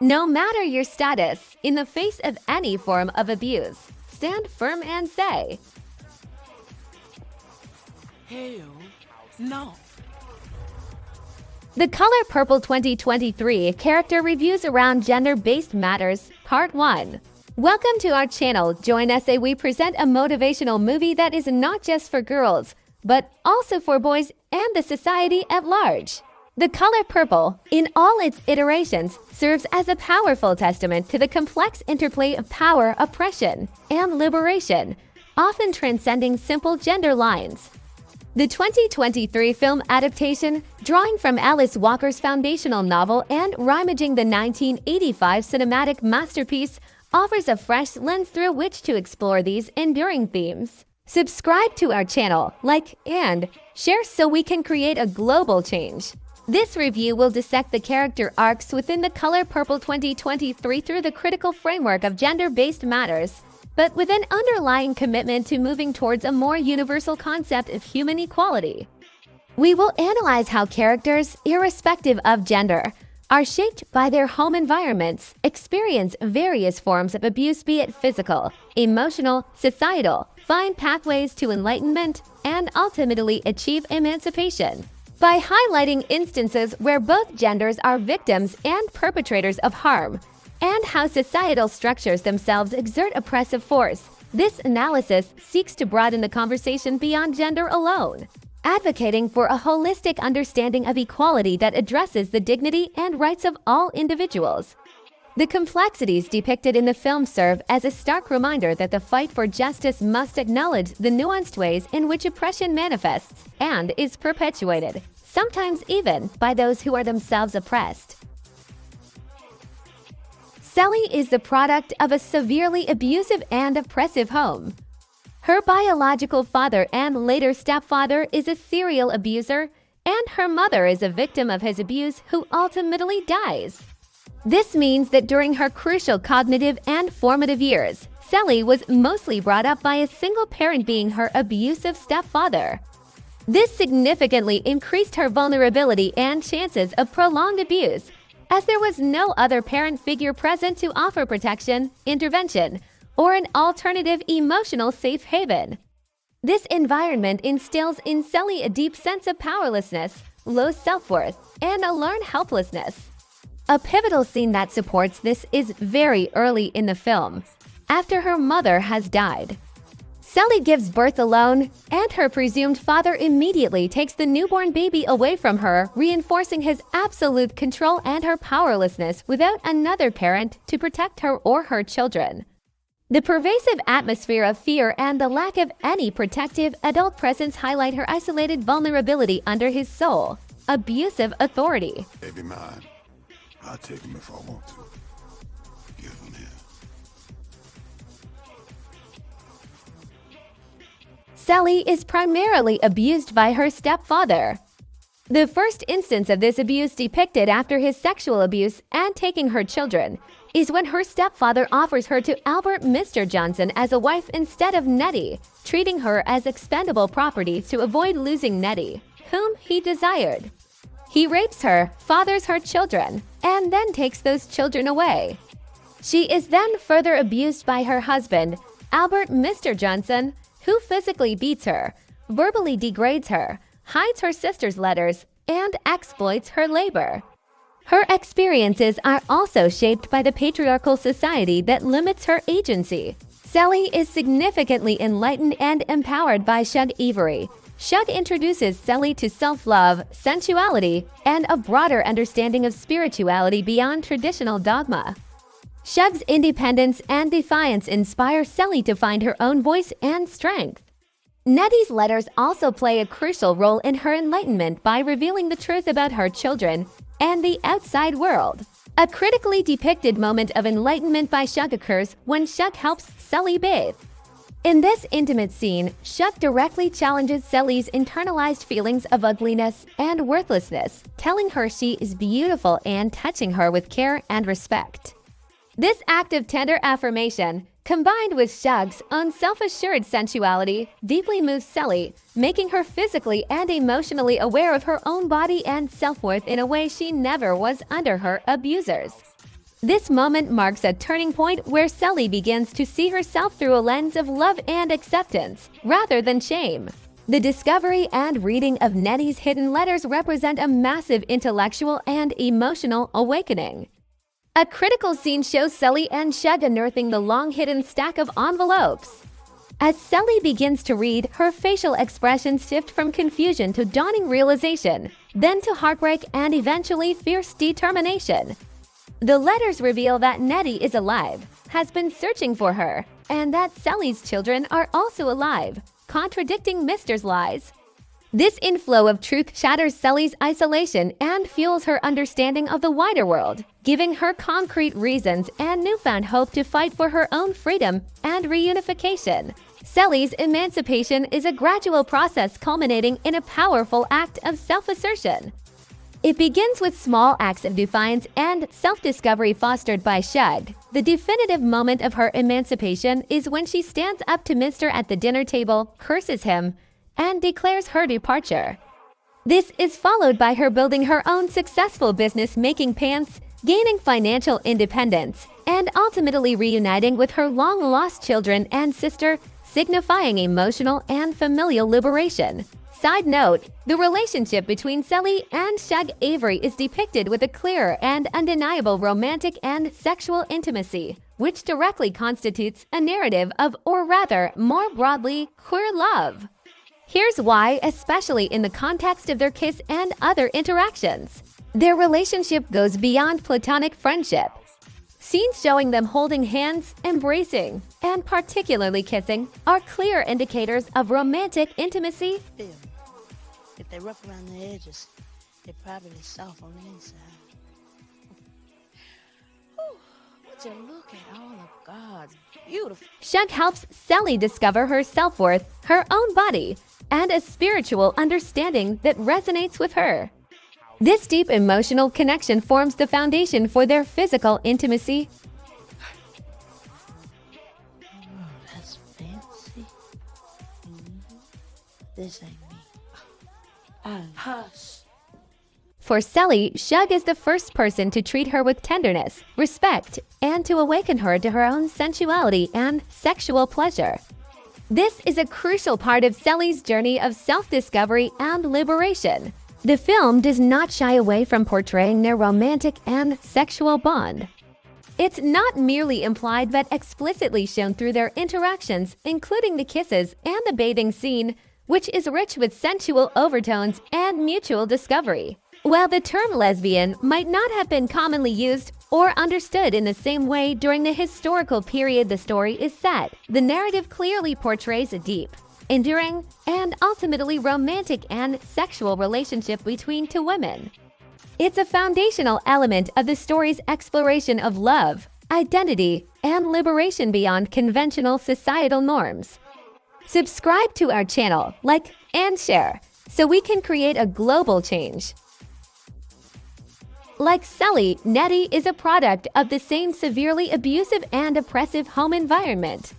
No matter your status, in the face of any form of abuse, stand firm and say, Hell no. The Color Purple 2023 Character Reviews Around Gender-Based Matters, Part 1. Welcome to our channel. Join us as we present a motivational movie that is not just for girls, but also for boys and the society at large. The Color Purple, in all its iterations, serves as a powerful testament to the complex interplay of power, oppression, and liberation, often transcending simple gender lines. The 2023 film adaptation, drawing from Alice Walker's foundational novel and reimaging the 1985 cinematic masterpiece, offers a fresh lens through which to explore these enduring themes. Subscribe to our channel, like, and share so we can create a global change. This review will dissect the character arcs within the Color Purple 2023 through the critical framework of gender-based matters, but with an underlying commitment to moving towards a more universal concept of human equality. We will analyze how characters, irrespective of gender, are shaped by their home environments, experience various forms of abuse, be it physical, emotional, societal, find pathways to enlightenment, and ultimately achieve emancipation. By highlighting instances where both genders are victims and perpetrators of harm, and how societal structures themselves exert oppressive force, this analysis seeks to broaden the conversation beyond gender alone, advocating for a holistic understanding of equality that addresses the dignity and rights of all individuals. The complexities depicted in the film serve as a stark reminder that the fight for justice must acknowledge the nuanced ways in which oppression manifests and is perpetuated, sometimes even by those who are themselves oppressed. Sally is the product of a severely abusive and oppressive home. Her biological father and later stepfather is a serial abuser, and her mother is a victim of his abuse who ultimately dies. This means that during her crucial cognitive and formative years, Sally was mostly brought up by a single parent, being her abusive stepfather. This significantly increased her vulnerability and chances of prolonged abuse, as there was no other parent figure present to offer protection, intervention, or an alternative emotional safe haven. This environment instills in Sally a deep sense of powerlessness, low self-worth, and a learned helplessness. A pivotal scene that supports this is very early in the film, after her mother has died. Sally gives birth alone, and her presumed father immediately takes the newborn baby away from her, reinforcing his absolute control and her powerlessness without another parent to protect her or her children. The pervasive atmosphere of fear and the lack of any protective adult presence highlight her isolated vulnerability under his sole, abusive authority. Baby mine, I'll take him if I want to. Give him here. Sally is primarily abused by her stepfather. The first instance of this abuse depicted after his sexual abuse and taking her children is when her stepfather offers her to Albert Mr. Johnson as a wife instead of Nettie, treating her as expendable property to avoid losing Nettie, whom he desired. He rapes her, fathers her children, and then takes those children away. She is then further abused by her husband, Albert Mr. Johnson, who physically beats her, verbally degrades her, hides her sister's letters, and exploits her labor. Her experiences are also shaped by the patriarchal society that limits her agency. Sally is significantly enlightened and empowered by Shug Avery. Shug introduces Sally to self-love, sensuality, and a broader understanding of spirituality beyond traditional dogma. Shug's independence and defiance inspire Sally to find her own voice and strength. Nettie's letters also play a crucial role in her enlightenment by revealing the truth about her children and the outside world. A critically depicted moment of enlightenment by Shug occurs when Shug helps Sally bathe. In this intimate scene, Shug directly challenges Sally's internalized feelings of ugliness and worthlessness, telling her she is beautiful and touching her with care and respect. This act of tender affirmation, combined with Shug's own self-assured sensuality, deeply moves Sally, making her physically and emotionally aware of her own body and self-worth in a way she never was under her abusers. This moment marks a turning point where Sully begins to see herself through a lens of love and acceptance, rather than shame. The discovery and reading of Nettie's hidden letters represent a massive intellectual and emotional awakening. A critical scene shows Sully and Shug unearthing the long-hidden stack of envelopes. As Sully begins to read, her facial expressions shift from confusion to dawning realization, then to heartbreak and eventually fierce determination. The letters reveal that Nettie is alive, has been searching for her, and that Sully's children are also alive, contradicting Mister's lies. This inflow of truth shatters Sully's isolation and fuels her understanding of the wider world, giving her concrete reasons and newfound hope to fight for her own freedom and reunification. Sully's emancipation is a gradual process culminating in a powerful act of self-assertion. It begins with small acts of defiance and self-discovery fostered by Shug. The definitive moment of her emancipation is when she stands up to Mister at the dinner table, curses him, and declares her departure. This is followed by her building her own successful business making pants, gaining financial independence, and ultimately reuniting with her long-lost children and sister, signifying emotional and familial liberation. Side note, the relationship between Sully and Shug Avery is depicted with a clear and undeniable romantic and sexual intimacy, which directly constitutes a narrative of, or rather, more broadly, queer love. Here's why, especially in the context of their kiss and other interactions. Their relationship goes beyond platonic friendship. Scenes showing them holding hands, embracing, and particularly kissing are clear indicators of romantic intimacy. If they're rough around the edges, they're probably soft on the inside. Would you look at all of God's beautiful... Shug helps Sully discover her self-worth, her own body, and a spiritual understanding that resonates with her. This deep emotional connection forms the foundation for their physical intimacy. Oh, that's fancy. This ain't me. Hush. For Sully, Shug is the first person to treat her with tenderness, respect, and to awaken her to her own sensuality and sexual pleasure. This is a crucial part of Sully's journey of self-discovery and liberation. The film does not shy away from portraying their romantic and sexual bond. It's not merely implied but explicitly shown through their interactions, including the kisses and the bathing scene, which is rich with sensual overtones and mutual discovery. While the term lesbian might not have been commonly used or understood in the same way during the historical period the story is set, the narrative clearly portrays a deep, enduring, and ultimately romantic and sexual relationship between two women. It's a foundational element of the story's exploration of love, identity, and liberation beyond conventional societal norms. Subscribe to our channel, like, and share, so we can create a global change. Like Sully, Nettie is a product of the same severely abusive and oppressive home environment.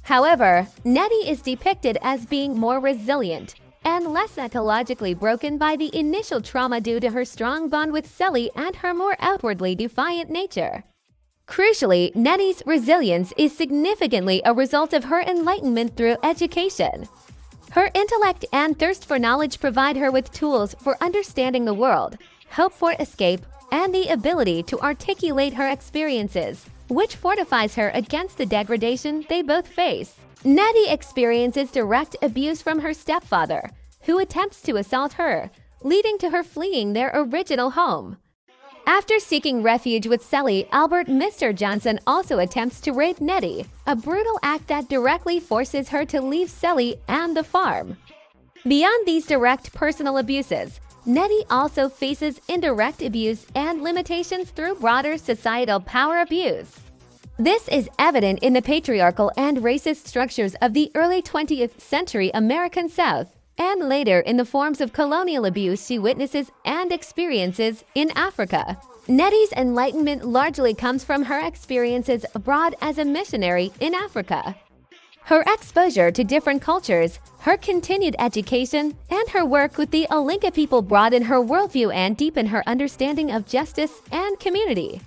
However, Nettie is depicted as being more resilient and less psychologically broken by the initial trauma due to her strong bond with Sully and her more outwardly defiant nature. Crucially, Nettie's resilience is significantly a result of her enlightenment through education. Her intellect and thirst for knowledge provide her with tools for understanding the world, hope for escape, and the ability to articulate her experiences, which fortifies her against the degradation they both face. Nettie experiences direct abuse from her stepfather, who attempts to assault her, leading to her fleeing their original home. After seeking refuge with Sully, Albert Mr. Johnson also attempts to rape Nettie, a brutal act that directly forces her to leave Sully and the farm. Beyond these direct personal abuses, Nettie also faces indirect abuse and limitations through broader societal power abuse. This is evident in the patriarchal and racist structures of the early 20th century American South, and later in the forms of colonial abuse she witnesses and experiences in Africa. Nettie's enlightenment largely comes from her experiences abroad as a missionary in Africa. Her exposure to different cultures, her continued education, and her work with the Olinka people broaden her worldview and deepen her understanding of justice and community.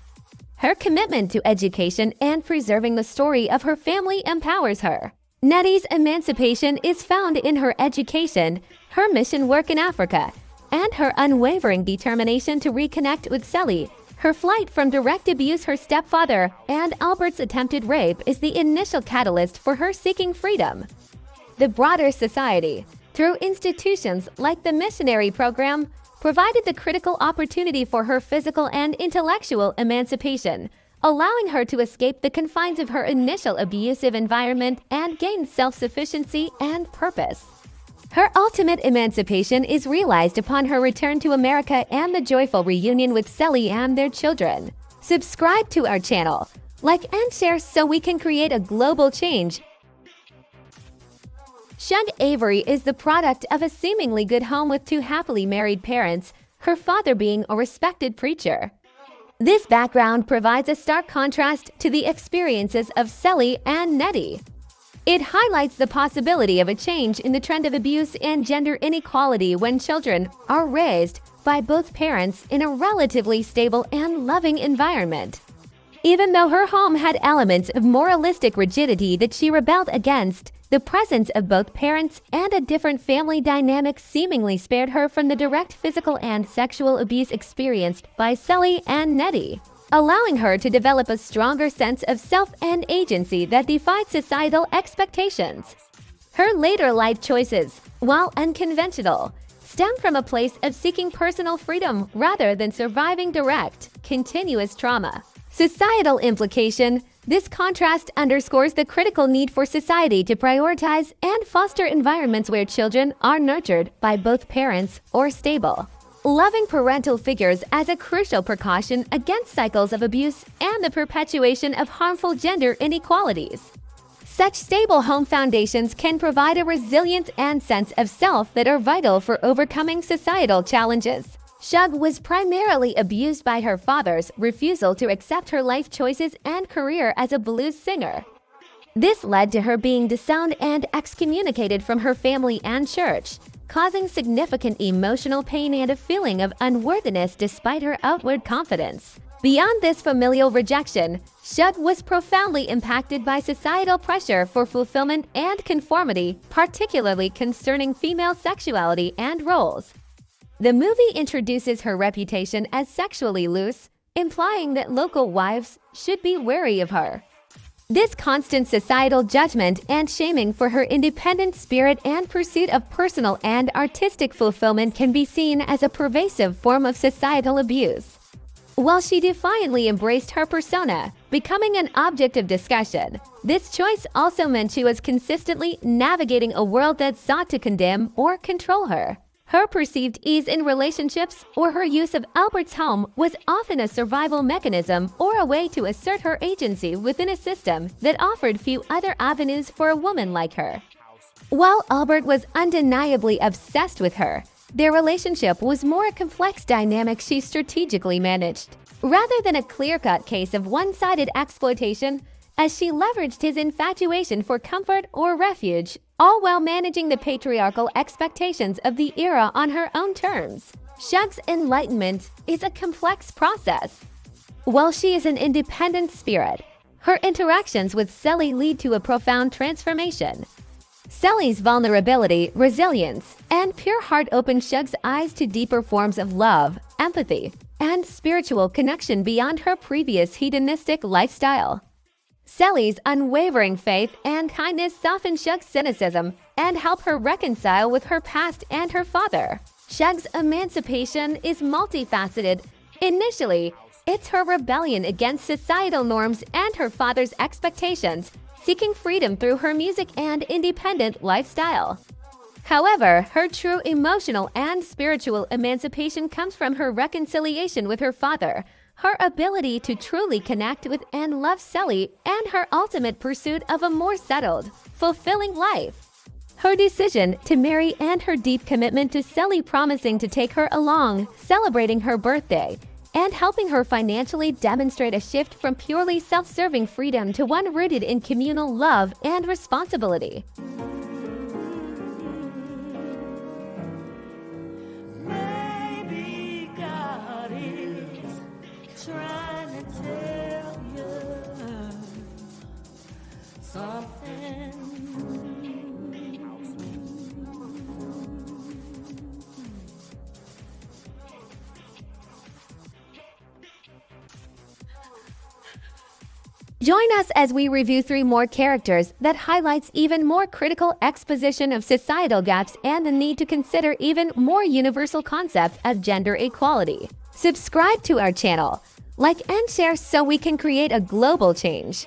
Her commitment to education and preserving the story of her family empowers her. Nettie's emancipation is found in her education, her mission work in Africa, and her unwavering determination to reconnect with Sally. Her flight from direct abuse her stepfather and Albert's attempted rape is the initial catalyst for her seeking freedom. The broader society, through institutions like the missionary program, provided the critical opportunity for her physical and intellectual emancipation, allowing her to escape the confines of her initial abusive environment and gain self-sufficiency and purpose. Her ultimate emancipation is realized upon her return to America and the joyful reunion with Sally and their children. Subscribe to our channel, like and share so we can create a global change. Shug Avery is the product of a seemingly good home with two happily married parents, her father being a respected preacher. This background provides a stark contrast to the experiences of Sally and Nettie. It highlights the possibility of a change in the trend of abuse and gender inequality when children are raised by both parents in a relatively stable and loving environment. Even though her home had elements of moralistic rigidity that she rebelled against, the presence of both parents and a different family dynamic seemingly spared her from the direct physical and sexual abuse experienced by Sally and Nettie, allowing her to develop a stronger sense of self and agency that defied societal expectations. Her later life choices, while unconventional, stem from a place of seeking personal freedom rather than surviving direct, continuous trauma. Societal implication: this contrast underscores the critical need for society to prioritize and foster environments where children are nurtured by both parents or stable, loving parental figures as a crucial precaution against cycles of abuse and the perpetuation of harmful gender inequalities. Such stable home foundations can provide a resilience and sense of self that are vital for overcoming societal challenges. Shug was primarily abused by her father's refusal to accept her life choices and career as a blues singer. This led to her being disowned and excommunicated from her family and church, causing significant emotional pain and a feeling of unworthiness despite her outward confidence. Beyond this familial rejection, Shug was profoundly impacted by societal pressure for fulfillment and conformity, particularly concerning female sexuality and roles. The movie introduces her reputation as sexually loose, implying that local wives should be wary of her. This constant societal judgment and shaming for her independent spirit and pursuit of personal and artistic fulfillment can be seen as a pervasive form of societal abuse. While she defiantly embraced her persona, becoming an object of discussion, this choice also meant she was consistently navigating a world that sought to condemn or control her. Her perceived ease in relationships or her use of Albert's home was often a survival mechanism or a way to assert her agency within a system that offered few other avenues for a woman like her. While Albert was undeniably obsessed with her, their relationship was more a complex dynamic she strategically managed, rather than a clear-cut case of one-sided exploitation, as she leveraged his infatuation for comfort or refuge, all while managing the patriarchal expectations of the era on her own terms. Shug's enlightenment is a complex process. While she is an independent spirit, her interactions with Sally lead to a profound transformation. Sally's vulnerability, resilience, and pure heart open Shug's eyes to deeper forms of love, empathy, and spiritual connection beyond her previous hedonistic lifestyle. Sally's unwavering faith and kindness soften Shug's cynicism and help her reconcile with her past and her father. Shug's emancipation is multifaceted. Initially, it's her rebellion against societal norms and her father's expectations, seeking freedom through her music and independent lifestyle. However, her true emotional and spiritual emancipation comes from her reconciliation with her father, her ability to truly connect with and love Sally, and her ultimate pursuit of a more settled, fulfilling life. Her decision to marry and her deep commitment to Sally, promising to take her along, celebrating her birthday, and helping her financially demonstrate a shift from purely self-serving freedom to one rooted in communal love and responsibility. Maybe God is trying to tell Join us as we review 3 more characters that highlights even more critical exposition of societal gaps and the need to consider even more universal concept of gender equality. Subscribe to our channel, like and share so we can create a global change.